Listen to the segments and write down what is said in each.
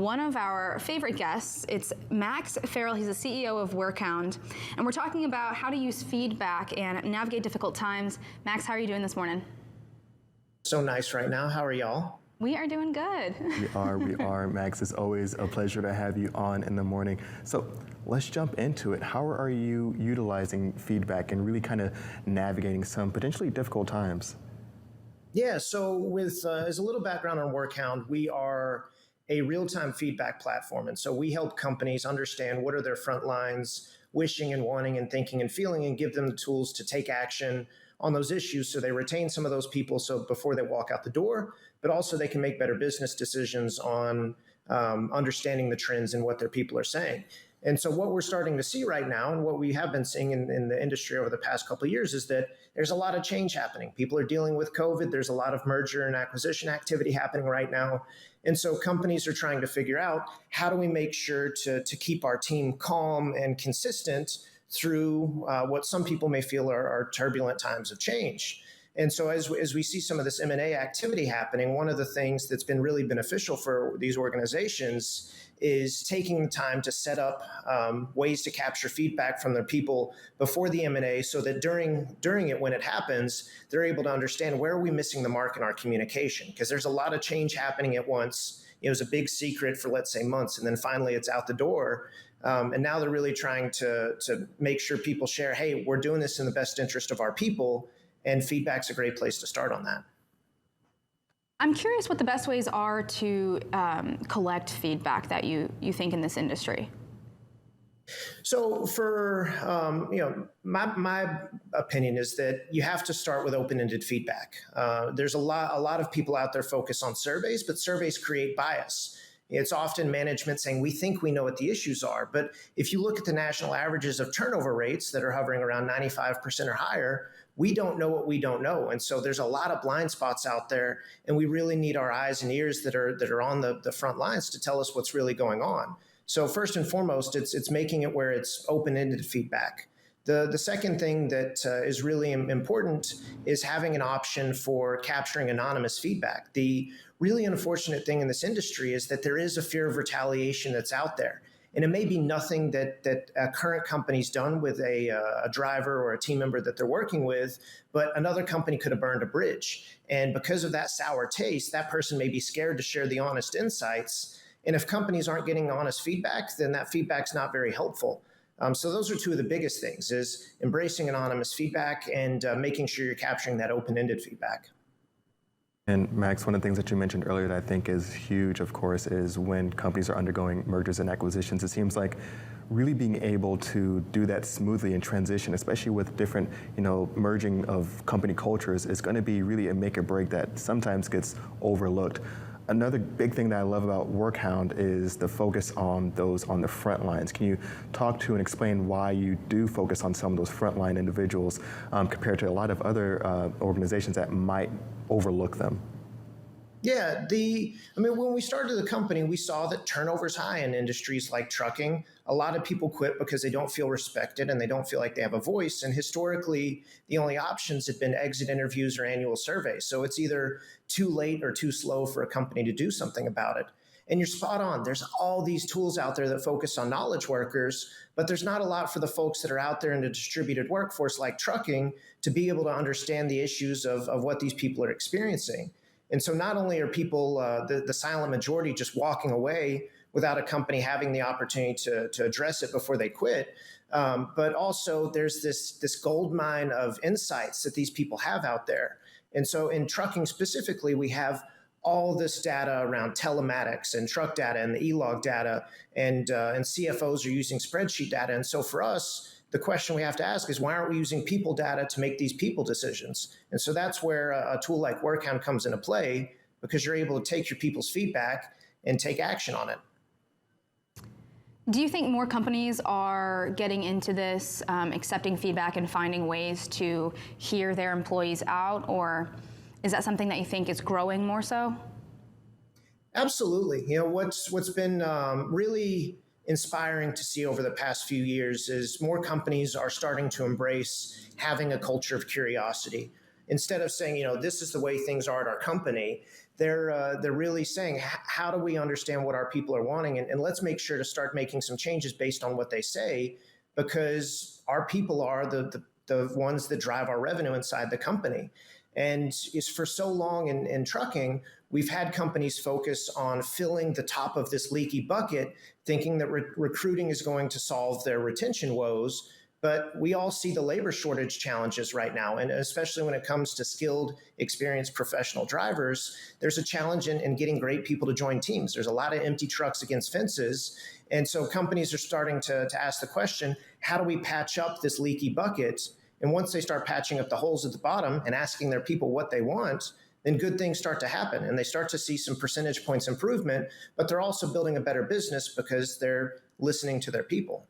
one of our favorite guests. It's Max Farrell. He's the CEO of Workhound, and we're talking about how to use feedback and navigate difficult times. Max, how are you doing this morning? So nice right now. How are y'all? We are doing good. We are. Max, it's always a pleasure to have you on in the morning. So let's jump into it. How are you utilizing feedback and really kind of navigating some potentially difficult times? Yeah, so with as a little background on Workhound, we are a real-time feedback platform. And so we help companies understand what are their front lines wishing and wanting and thinking and feeling, and give them the tools to take action on those issues so they retain some of those people so before they walk out the door, but also they can make better business decisions on understanding the trends and what their people are saying. And so what we're starting to see right now, and what we have been seeing in the industry over the past couple of years, is that there's a lot of change happening. People are dealing with COVID. There's a lot of merger and acquisition activity happening right now. And so companies are trying to figure out, how do we make sure to keep our team calm and consistent through what some people may feel are turbulent times of change. And so as we see some of this M&A activity happening, one of the things that's been really beneficial for these organizations is taking the time to set up ways to capture feedback from their people before the M&A, so that during it, when it happens, they're able to understand, where are we missing the mark in our communication? Because there's a lot of change happening at once. It was a big secret for, let's say, months, and then finally it's out the door. And now they're really trying to make sure people share, hey, we're doing this in the best interest of our people, and feedback's a great place to start on that. I'm curious what the best ways are to collect feedback that you think in this industry. So for, my opinion is that you have to start with open-ended feedback. There's a lot of people out there focus on surveys, but surveys create bias. It's often management saying, we think we know what the issues are. But if you look at the national averages of turnover rates that are hovering around 95% or higher, we don't know what we don't know. And so there's a lot of blind spots out there, and we really need our eyes and ears that are on the front lines to tell us what's really going on. So first and foremost, it's making it where it's open-ended feedback. The second thing that is really important is having an option for capturing anonymous feedback. The really unfortunate thing in this industry is that there is a fear of retaliation that's out there. And it may be nothing that a current company's done with a driver or a team member that they're working with, but another company could have burned a bridge. And because of that sour taste, that person may be scared to share the honest insights. And if companies aren't getting honest feedback, then that feedback's not very helpful. So those are two of the biggest things, is embracing anonymous feedback and making sure you're capturing that open-ended feedback. And Max, one of the things that you mentioned earlier that I think is huge, of course, is when companies are undergoing mergers and acquisitions. It seems like really being able to do that smoothly and transition, especially with different, merging of company cultures, is going to be really a make or break that sometimes gets overlooked. Another big thing that I love about Workhound is the focus on those on the front lines. Can you talk to and explain why you do focus on some of those frontline individuals compared to a lot of other organizations that might overlook them? Yeah, when we started the company, we saw that turnover's high in industries like trucking. A lot of people quit because they don't feel respected and they don't feel like they have a voice. And historically, the only options have been exit interviews or annual surveys. So it's either too late or too slow for a company to do something about it. And you're spot on. There's all these tools out there that focus on knowledge workers, but there's not a lot for the folks that are out there in the distributed workforce like trucking to be able to understand the issues of what these people are experiencing. And so not only are people, the silent majority, just walking away without a company having the opportunity to address it before they quit, but also there's this gold mine of insights that these people have out there. And so in trucking specifically, we have all this data around telematics and truck data and the e-log data, and CFOs are using spreadsheet data. And so for us, the question we have to ask is, why aren't we using people data to make these people decisions? And so that's where a tool like Workhound comes into play, because you're able to take your people's feedback and take action on it. Do you think more companies are getting into this, accepting feedback and finding ways to hear their employees out, or is that something that you think is growing more so? Absolutely. What's been really inspiring to see over the past few years is more companies are starting to embrace having a culture of curiosity. Instead of saying, this is the way things are at our company, they're really saying, how do we understand what our people are wanting, and let's make sure to start making some changes based on what they say, because our people are the ones that drive our revenue inside the company. And it's for so long in trucking, we've had companies focus on filling the top of this leaky bucket, thinking that recruiting is going to solve their retention woes. But we all see the labor shortage challenges right now. And especially when it comes to skilled, experienced professional drivers, there's a challenge in getting great people to join teams. There's a lot of empty trucks against fences. And so companies are starting to ask the question, how do we patch up this leaky bucket? And once they start patching up the holes at the bottom and asking their people what they want, then good things start to happen. And they start to see some percentage points improvement, but they're also building a better business because they're listening to their people.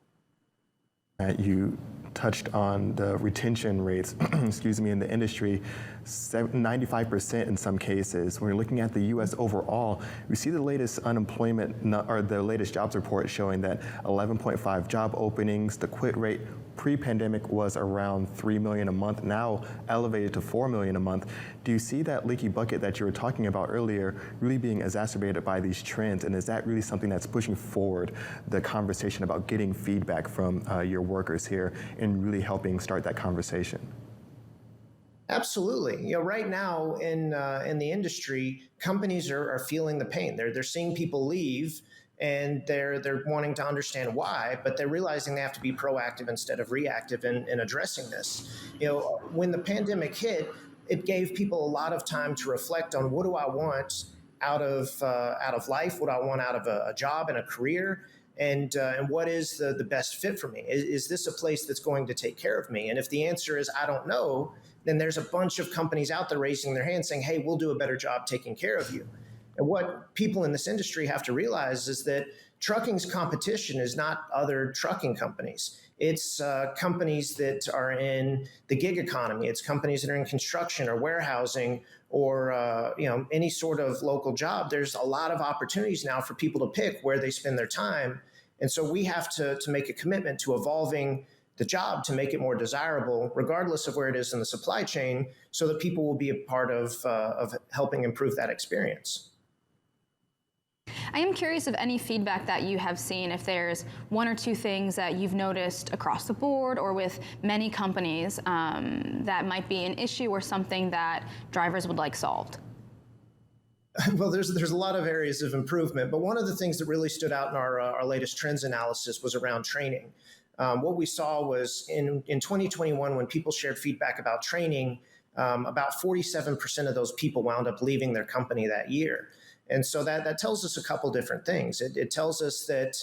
You touched on the retention rates, excuse me, in the industry, 95% in some cases. When we're looking at the U.S. overall, we see the latest unemployment or the latest jobs report showing that 11.5 job openings. The quit rate pre-pandemic was around 3 million a month, now elevated to 4 million a month. Do you see that leaky bucket that you were talking about earlier really being exacerbated by these trends? And is that really something that's pushing forward the conversation about getting feedback from your workers here and really helping start that conversation? Absolutely. Right now in the industry, companies are feeling the pain. They're seeing people leave, and they're wanting to understand why, but they're realizing they have to be proactive instead of reactive in addressing this. When the pandemic hit, it gave people a lot of time to reflect on, what do I want out of life? What do I want out of a job and a career? And what is the best fit for me? Is this a place that's going to take care of me? And if the answer is, I don't know, then there's a bunch of companies out there raising their hand saying, hey, we'll do a better job taking care of you. And what people in this industry have to realize is that trucking's competition is not other trucking companies. It's companies that are in the gig economy. It's companies that are in construction or warehousing or any sort of local job. There's a lot of opportunities now for people to pick where they spend their time. And so we have to make a commitment to evolving the job to make it more desirable, regardless of where it is in the supply chain, so that people will be a part of helping improve that experience. I am curious of any feedback that you have seen, if there's one or two things that you've noticed across the board or with many companies that might be an issue or something that drivers would like solved. Well, there's a lot of areas of improvement, but one of the things that really stood out in our latest trends analysis was around training. What we saw was in 2021, when people shared feedback about training, about 47% of those people wound up leaving their company that year. And so that tells us a couple different things. It tells us that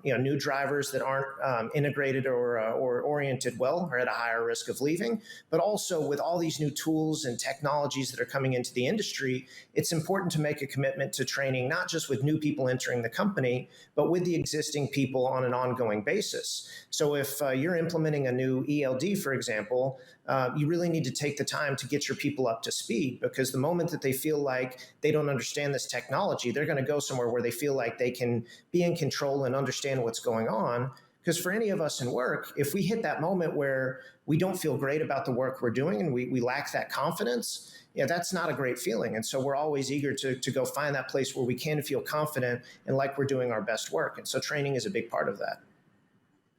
new drivers that aren't integrated or oriented well are at a higher risk of leaving. But also, with all these new tools and technologies that are coming into the industry, it's important to make a commitment to training, not just with new people entering the company, but with the existing people on an ongoing basis. So if you're implementing a new ELD, for example, you really need to take the time to get your people up to speed, because the moment that they feel like they don't understand this technology, they're going to go somewhere where they feel like they can be in control and understand what's going on. Because for any of us in work, if we hit that moment where we don't feel great about the work we're doing and we lack that confidence, that's not a great feeling. And so we're always eager to go find that place where we can feel confident and like we're doing our best work. And so training is a big part of that.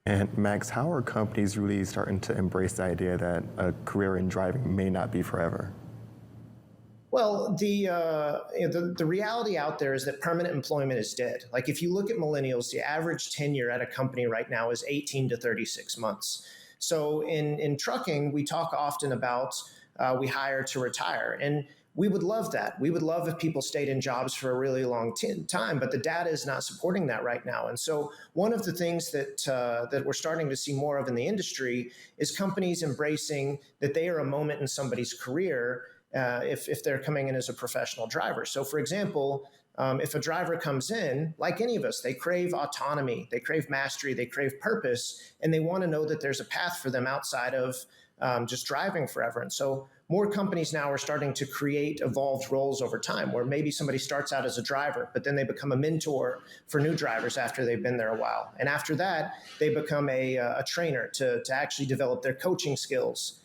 And Max, how are companies really starting to embrace the idea that a career in driving may not be forever? Well, the reality out there is that permanent employment is dead. Like, if you look at millennials, the average tenure at a company right now is 18 to 36 months. So in trucking, we talk often about we hire to retire. And we would love that. We would love if people stayed in jobs for a really long time, but the data is not supporting that right now. And so one of the things that we're starting to see more of in the industry is companies embracing that they are a moment in somebody's career if they're coming in as a professional driver. So for example, if a driver comes in, like any of us, they crave autonomy, they crave mastery, they crave purpose, and they want to know that there's a path for them outside of just driving forever. And so more companies now are starting to create evolved roles over time, where maybe somebody starts out as a driver, but then they become a mentor for new drivers after they've been there a while. And after that, they become a trainer to actually develop their coaching skills.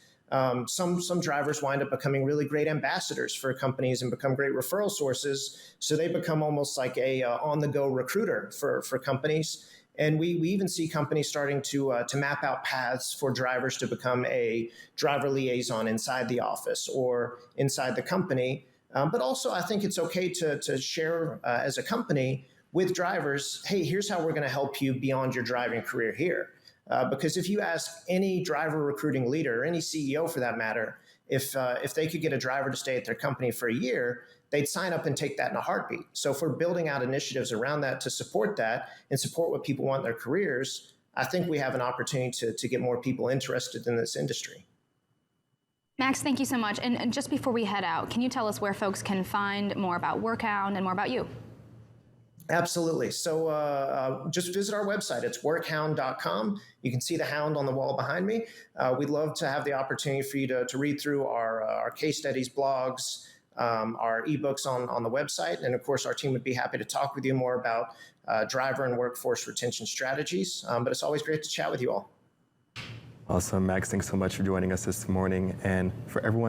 Some drivers wind up becoming really great ambassadors for companies and become great referral sources. So they become almost like a on-the-go recruiter for companies. And we even see companies starting to map out paths for drivers to become a driver liaison inside the office or inside the company. But also, I think it's okay to share as a company with drivers, hey, here's how we're going to help you beyond your driving career here. Because if you ask any driver recruiting leader, or any CEO for that matter, if they could get a driver to stay at their company for a year, they'd sign up and take that in a heartbeat. So if we're building out initiatives around that to support that and support what people want in their careers, I think we have an opportunity to get more people interested in this industry. Max, thank you so much. And just before we head out, can you tell us where folks can find more about Workhound and more about you? Absolutely. So just visit our website. It's workhound.com. You can see the hound on the wall behind me. We'd love to have the opportunity for you to read through our case studies, blogs, our ebooks on the website. And of course, our team would be happy to talk with you more about driver and workforce retention strategies. But it's always great to chat with you all. Awesome. Max, thanks so much for joining us this morning. And for everyone